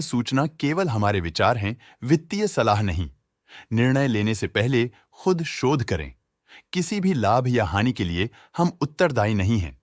सूचना केवल हमारे विचार हैं, वित्तीय सलाह नहीं। निर्णय लेने से पहले खुद शोध करें। किसी भी लाभ या हानि के लिए हम उत्तरदायी नहीं हैं।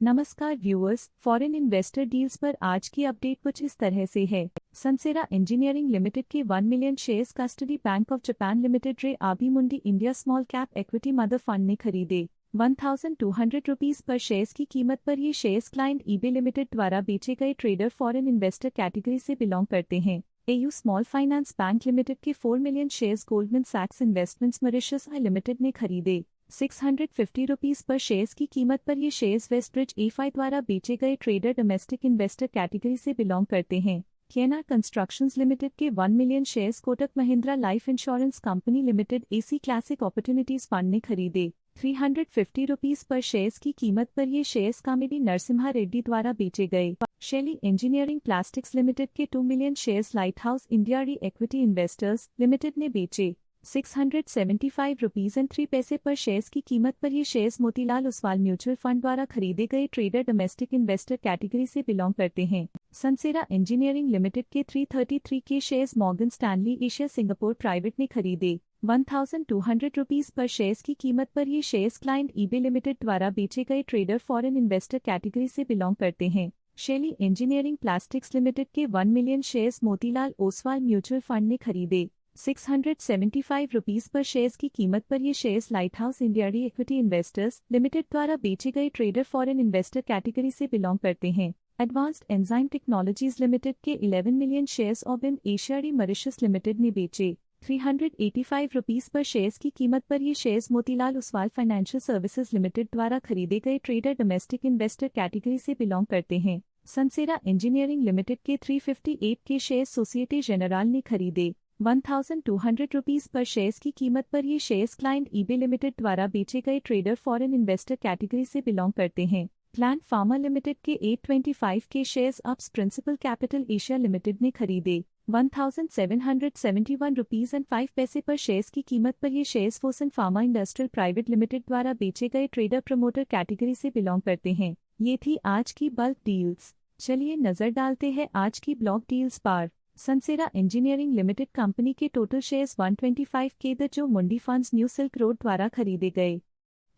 नमस्कार व्यूअर्स, फॉरेन इन्वेस्टर डील्स पर आज की अपडेट कुछ इस तरह से है। सनसेरा इंजीनियरिंग लिमिटेड के 1 million shares custody bank of Japan limited रे आबी मुंडी India small cap equity mother fund ने खरीदे। 1200 रुपीस पर शेयर्स की कीमत पर ये शेयर्स क्लाइंट ईबे लिमिटेड द्वारा बेचे गए ट्रेडर फॉरेन इन्वेस्टर कैटेगरी से बिलोंग करते हैं। AU small finance bank limited के 4 मिलियन शेयर्स गोल्डमैन सैक्स इन्वेस्टमेंट्स मॉरिशस लिमिटेड ने खरीदे। 650 रुपीस पर शेयर्स की कीमत पर ये शेयर्स वेस्टब्रिज एफआई द्वारा बेचे गए ट्रेडर डोमेस्टिक इन्वेस्टर कैटेगरी से बिलोंग करते हैं। केएनआर कंस्ट्रक्शंस लिमिटेड के 1 million shares Kotak Mahindra life insurance company limited AC classic opportunities fund ने खरीदे। 350 रुपीस पर शेयर्स की कीमत पर ये शेयर्स कामिनी नरसिम्हा रेड्डी द्वारा बेचे गए। शैली इंजीनियरिंग प्लास्टिक्स लिमिटेड के 2 million shares light house India री इक्विटी इन्वेस्टर्स लिमिटेड ने बेचे। 675 रुपीस एंड 3 पैसे पर शेयर्स की कीमत पर ये shares Motilal Oswal mutual fund द्वारा खरीदे गए ट्रेडर डोमेस्टिक इन्वेस्टर कैटेगरी से बिलोंग करते हैं। सनसेरा इंजीनियरिंग लिमिटेड के 333 के shares Morgan Stanley Asia Singapore private ने खरीदे। 1200 रुपीस पर शेयर्स की कीमत पर ये शेयर्स क्लाइंट ईबे लिमिटेड द्वारा बेचे गए ट्रेडर फॉरेन इन्वेस्टर कैटेगरी से बिलोंग करते हैं। शैली इंजीनियरिंग प्लास्टिक्स लिमिटेड के 1 million shares Motilal Oswal mutual fund ने खरीदे। 675 रुपीस पर शेयर्स की कीमत पर ये शेयर्स लाइट हाउस इंडिया री इक्विटी इन्वेस्टर्स लिमिटेड द्वारा बेचे गए ट्रेडर फॉरेन इन्वेस्टर कैटेगरी से बिलोंग करते हैं। एडवांस्ड एंजाइम टेक्नोलॉजीज लिमिटेड के 11 मिलियन शेयर्स ऑबिन एशिया री मॉरिशस लिमिटेड ने बेचे। 385 रुपीस पर शेयर्स की कीमत पर ये shares Motilal Oswal financial services limited द्वारा खरीदे गए ट्रेडर डोमेस्टिक इन्वेस्टर कैटेगरी से बिलोंग करते हैं। सनसेरा इंजीनियरिंग लिमिटेड के 358 के शेयर्स सोसाइटी जेनरल ने खरीदे। 1200 रुपीस पर शेयर्स की कीमत पर ये शेयर्स क्लाइंट ईबे लिमिटेड द्वारा बेचे गए ट्रेडर फॉरेन इन्वेस्टर कैटेगरी से बिलोंग करते हैं। प्लांट फार्मा लिमिटेड के 825 के शेयर्स अप्स प्रिंसिपल कैपिटल एशिया लिमिटेड ने खरीदे। 1771 रुपीस एंड 5 पैसे पर शेयर्स की कीमत पर ये shares Fosun pharma industrial private limited द्वारा बेचे गए ट्रेडर प्रमोटर कैटेगरी से बिलोंग करते हैं। ये थी आज की बल्क डील्स। चलिए नजर डालते हैं आज की ब्लॉक डील्स पर। सनसेरा इंजीनियरिंग लिमिटेड कंपनी के टोटल शेयर्स 125 के द जो मुंडी फंड्स न्यू सिल्क रोड द्वारा खरीदे गए।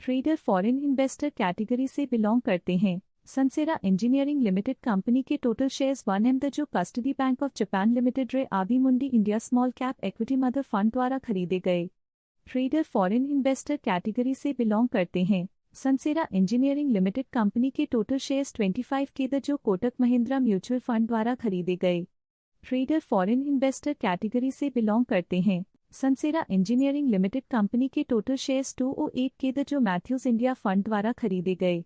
ट्रेडर फॉरेन इन्वेस्टर कैटेगरी से बिलोंग करते हैं। सनसेरा इंजीनियरिंग लिमिटेड कंपनी के टोटल शेयर्स 1 एम द जो custody bank of Japan limited रे आबी मुंडी India small cap equity mother fund द्वारा खरीदे गए। ट्रेडर फॉरेन इन्वेस्टर कैटेगरी से बिलोंग करते हैं। सनसेरा इंजीनियरिंग लिमिटेड कंपनी के टोटल शेयर्स 25 के द जो कोटक महिंद्रा म्यूचुअल फंड द्वारा खरीदे गए। ट्रेडर फॉरेन इन्वेस्टर कैटेगरी से बिलोंग करते हैं। सनसेरा इंजीनियरिंग लिमिटेड कंपनी के टोटल शेयर्स 208 के द जो मैथ्यूज इंडिया फंड द्वारा खरीदे गए।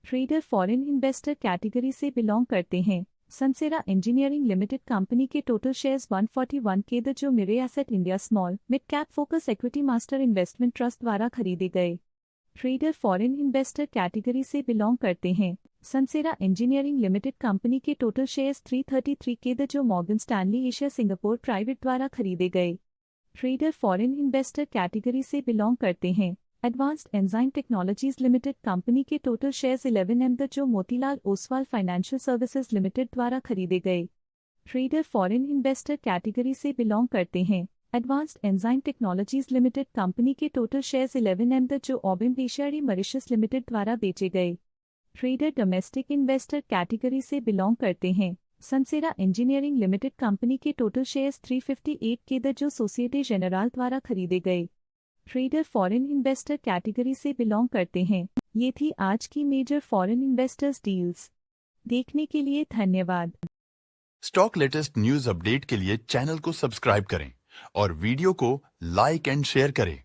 ट्रेडर फॉरेन इन्वेस्टर कैटेगरी से बिलोंग करते हैं। सनसेरा इंजीनियरिंग लिमिटेड कंपनी के टोटल शेयर्स 141 के द जो Mirae Asset India small mid cap focus equity master investment trust द्वारा खरीदे गए। ट्रेडर फॉरेन इन्वेस्टर कैटेगरी से बिलोंग करते हैं। सनसेरा इंजीनियरिंग लिमिटेड कंपनी के टोटल शेयर्स 333 के द जो Morgan Stanley Asia Singapore private द्वारा खरीदे गए। ट्रेडर फॉरेन इन्वेस्टर कैटेगरी से बिलोंग करते हैं। Advanced enzyme technologies limited company के टोटल शेयर्स 11 एम द जो Motilal Oswal financial services limited द्वारा खरीदे गए। ट्रेडर फॉरेन इन्वेस्टर कैटेगरी से बिलोंग करते हैं। Advanced enzyme technologies limited company के टोटल शेयर्स 11 एम द जो ऑबिन एशिया री मॉरिशस लिमिटेड द्वारा बेचे गए। ट्रेडर डोमेस्टिक इन्वेस्टर कैटेगरी से बिलोंग करते हैं। सनसेरा इंजीनियरिंग लिमिटेड कंपनी के टोटल शेयर्स 358 के द जो सोसाइटी जेनरल द्वारा खरीदे गए। ट्रेडर फॉरेन इन्वेस्टर कैटेगरी से बिलोंग करते हैं। ये थी आज की मेजर फॉरेन इन्वेस्टर्स डील्स। देखने के लिए धन्यवाद। स्टॉक लेटेस्ट न्यूज अपडेट के लिए चैनल को सब्सक्राइब करें और वीडियो को लाइक एंड शेयर करें।